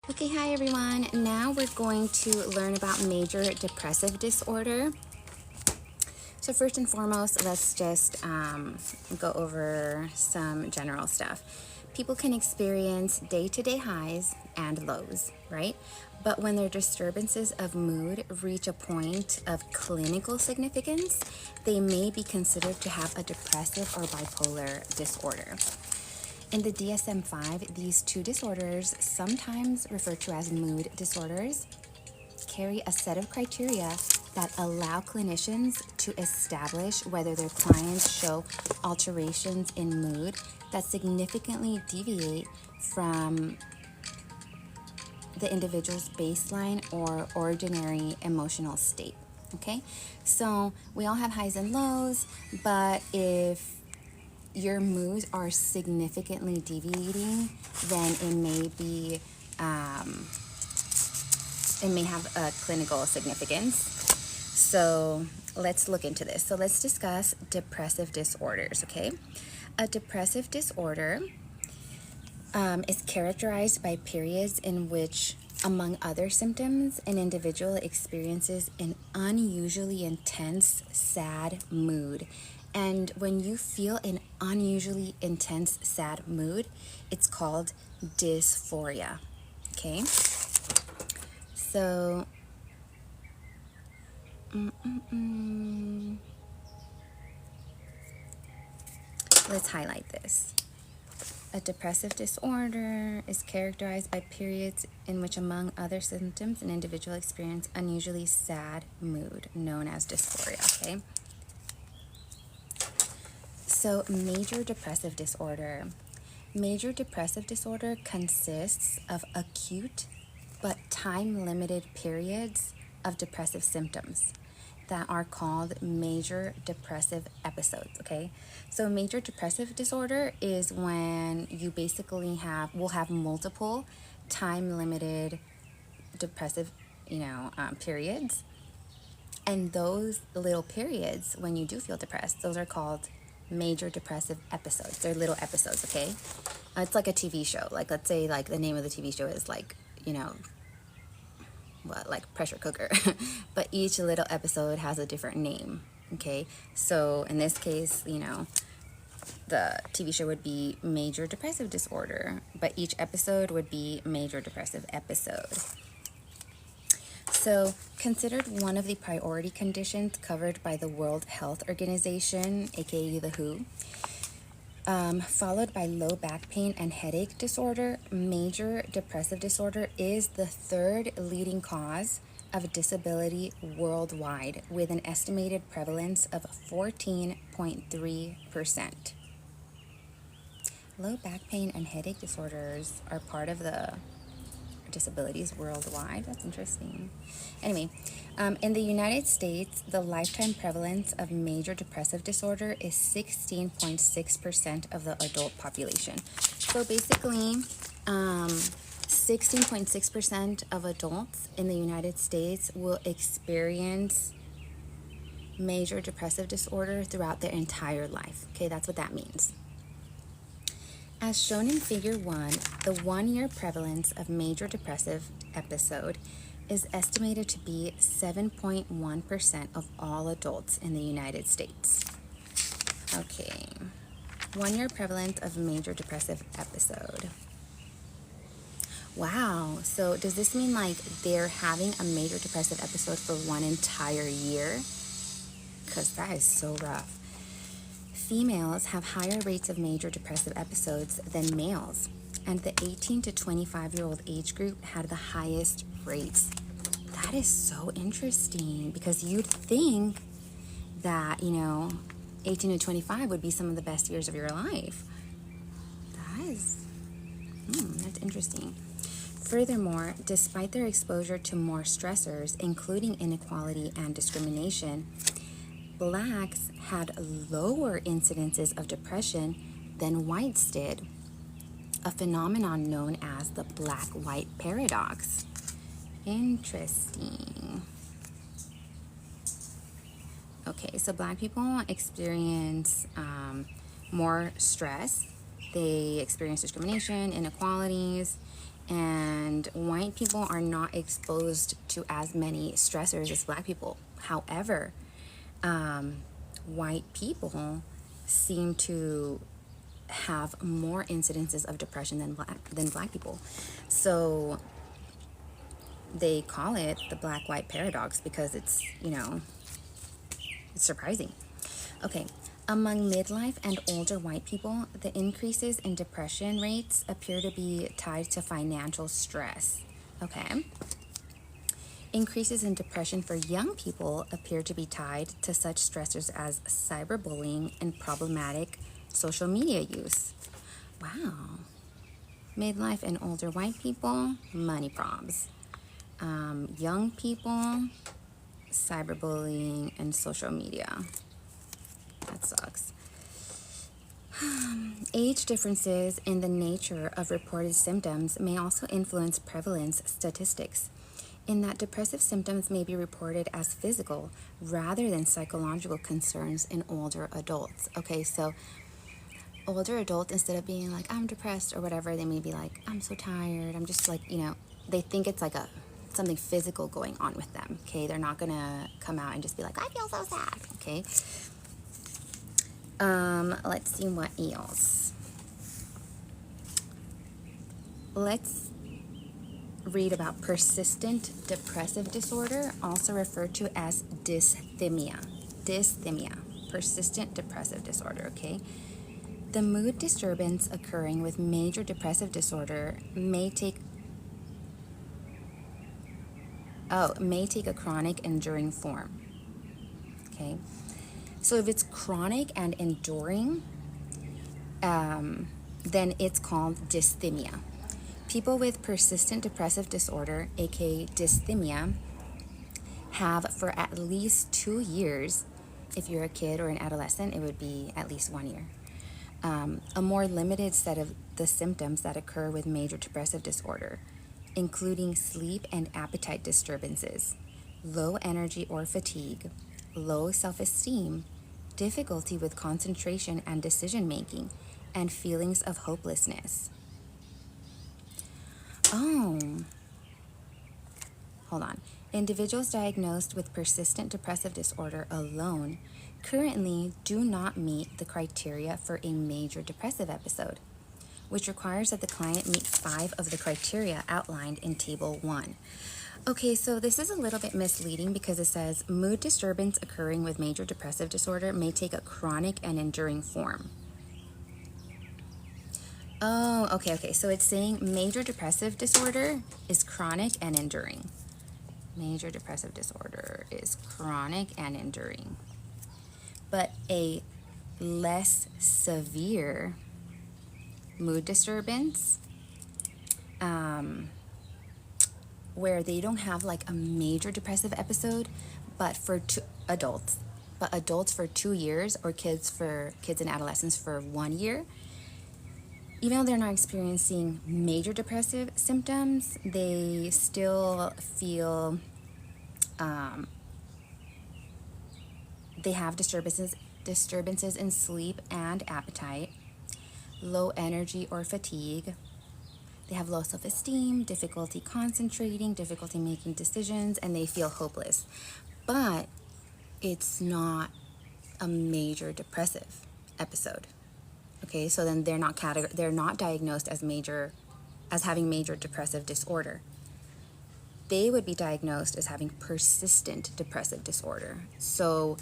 Okay, hi everyone. Now we're going to learn about major depressive disorder. So first and foremost, let's just go over some general stuff. People can experience day-to-day highs and lows, right? But when their disturbances of mood reach a point of clinical significance, they may be considered to have a depressive or bipolar disorder. In the DSM-5, these two disorders, sometimes referred to as mood disorders, carry a set of criteria that allow clinicians to establish whether their clients show alterations in mood that significantly deviate from the individual's baseline or ordinary emotional state. Okay, so we all have highs and lows, but if your moods are significantly deviating, then it may have a clinical significance. So let's look into this. So let's discuss depressive disorders, okay? A depressive disorder is characterized by periods in which, among other symptoms, an individual experiences an unusually intense, sad mood. And when you feel an unusually intense, sad mood, it's called dysphoria, okay? So, let's highlight this. A depressive disorder is characterized by periods in which, among other symptoms, an individual experiences unusually sad mood, known as dysphoria, okay? So, major depressive disorder. Major depressive disorder consists of acute but time-limited periods of depressive symptoms that are called major depressive episodes, okay? So major depressive disorder is when you basically will have multiple time-limited depressive, periods. And those little periods, when you do feel depressed, those are called major depressive episodes. They're little episodes, okay? It's like a TV show. Like, let's say, like, the name of the TV show is, like, like pressure cooker. But each little episode has a different name, okay? So in this case, the TV show would be major depressive disorder, but each episode would be major depressive episode. So considered one of the priority conditions covered by the World Health Organization, aka the WHO, followed by low back pain and headache disorder, major depressive disorder is the third leading cause of disability worldwide, with an estimated prevalence of 14.3%. Low back pain and headache disorders are part of the disabilities worldwide. That's interesting. Anyway, in the United States, the lifetime prevalence of major depressive disorder is 16.6% of the adult population. So basically, 16.6% of adults in the United States will experience major depressive disorder throughout their entire life. Okay, that's what that means. As shown in Figure 1, the 1-year prevalence of major depressive episode is estimated to be 7.1% of all adults in the United States. Okay, 1-year prevalence of major depressive episode. Wow, so does this mean like they're having a major depressive episode for one entire year? Because that is so rough. Females have higher rates of major depressive episodes than males, and the 18 to 25-year-old age group had the highest rates. That is so interesting, because you'd think that, 18 to 25 would be some of the best years of your life. That's interesting. Furthermore, despite their exposure to more stressors, including inequality and discrimination, Blacks had lower incidences of depression than whites did, a phenomenon known as the black-white paradox. Interesting. Okay, so Black people experience more stress. They experience discrimination, inequalities, and white people are not exposed to as many stressors as black people. However, white people seem to have more incidences of depression than black people. So they call it the black-white paradox because it's, it's surprising. Okay, among midlife and older white people, the increases in depression rates appear to be tied to financial stress. Okay. Increases in depression for young people appear to be tied to such stressors as cyberbullying and problematic social media use. Wow. Midlife and older white people, money probs. Young people, cyberbullying and social media. That sucks. Age differences in the nature of reported symptoms may also influence prevalence statistics, in that depressive symptoms may be reported as physical rather than psychological concerns in older adults. Okay, so older adults, instead of being like, I'm depressed or whatever, they may be like, I'm so tired. I'm just like, they think it's like something physical going on with them. Okay, they're not gonna come out and just be like, I feel so sad. Okay. Let's see what else. Let's read about persistent depressive disorder, also referred to as dysthymia. Dysthymia, persistent depressive disorder, okay? The mood disturbance occurring with major depressive disorder may take a chronic enduring form, okay? So if it's chronic and enduring, then it's called dysthymia. People with persistent depressive disorder, aka dysthymia, have for at least 2 years, if you're a kid or an adolescent, it would be at least 1 year, a more limited set of the symptoms that occur with major depressive disorder, including sleep and appetite disturbances, low energy or fatigue, low self-esteem, difficulty with concentration and decision-making, and feelings of hopelessness. Oh, hold on. Individuals diagnosed with persistent depressive disorder alone currently do not meet the criteria for a major depressive episode, which requires that the client meet 5 of the criteria outlined in Table 1. Okay, so this is a little bit misleading because it says mood disturbance occurring with major depressive disorder may take a chronic and enduring form. Oh, okay. So it's saying major depressive disorder is chronic and enduring. Major depressive disorder is chronic and enduring. But a less severe mood disturbance, where they don't have like a major depressive episode, but for adults for 2 years, or kids and adolescents for 1 year, even though they're not experiencing major depressive symptoms, they still feel they have disturbances in sleep and appetite, low energy or fatigue. They have low self-esteem, difficulty concentrating, difficulty making decisions, and they feel hopeless. But it's not a major depressive episode. Okay, so then they're not diagnosed as having major depressive disorder. They would be diagnosed as having persistent depressive disorder. So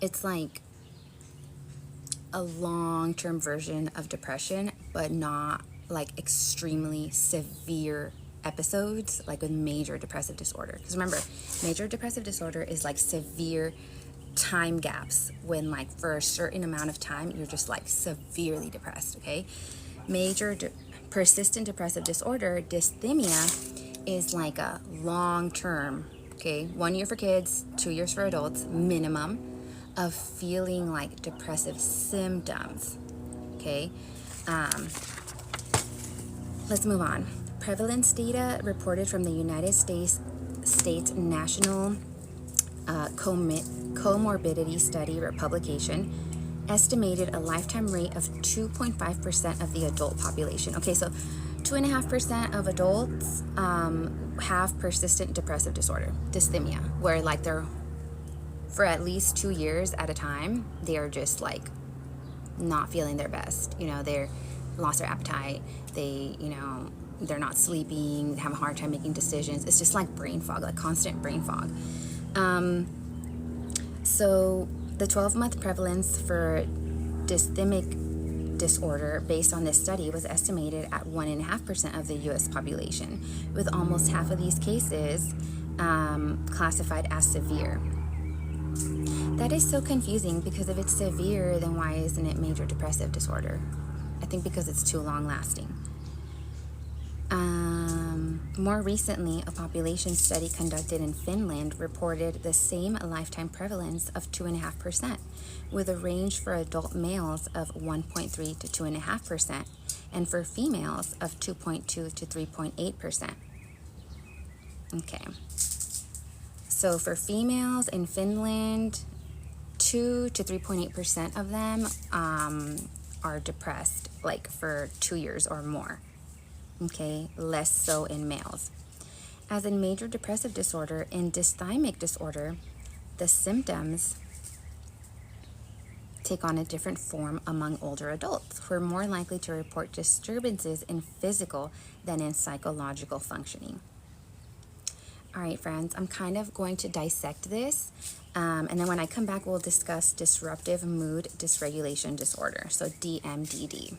it's like a long-term version of depression, but not like extremely severe episodes like with major depressive disorder. Because remember, major depressive disorder is like severe time gaps when like for a certain amount of time you're just like severely depressed. Okay, persistent depressive disorder, dysthymia, is like a long term, okay, 1 year for kids, 2 years for adults minimum, of feeling like depressive symptoms. Okay, let's move on. Prevalence data reported from the United States National Comorbidity Study publication estimated a lifetime rate of 2.5% of the adult population. Okay, so 2.5% of adults have persistent depressive disorder, dysthymia, where like they're, for at least 2 years at a time, they are just like not feeling their best. You know, they're lost their appetite. They, you know, they're not sleeping, have a hard time making decisions. It's just like brain fog, like constant brain fog. So the 12-month prevalence for dysthymic disorder based on this study was estimated at 1.5% of the U.S. population, with almost half of these cases classified as severe. That is so confusing, because if it's severe, then why isn't it major depressive disorder? I think because it's too long lasting. More recently, a population study conducted in Finland reported the same lifetime prevalence of 2.5%, with a range for adult males of 1.3 to 2.5%, and for females of 2.2 to 3.8%. Okay. So for females in Finland, 2 to 3.8% of them are depressed, like for 2 years or more. Okay, less so in males. As in major depressive disorder, in dysthymic disorder, the symptoms take on a different form among older adults, who are more likely to report disturbances in physical than in psychological functioning. All right, friends, I'm kind of going to dissect this, and then when I come back, we'll discuss disruptive mood dysregulation disorder, so DMDD.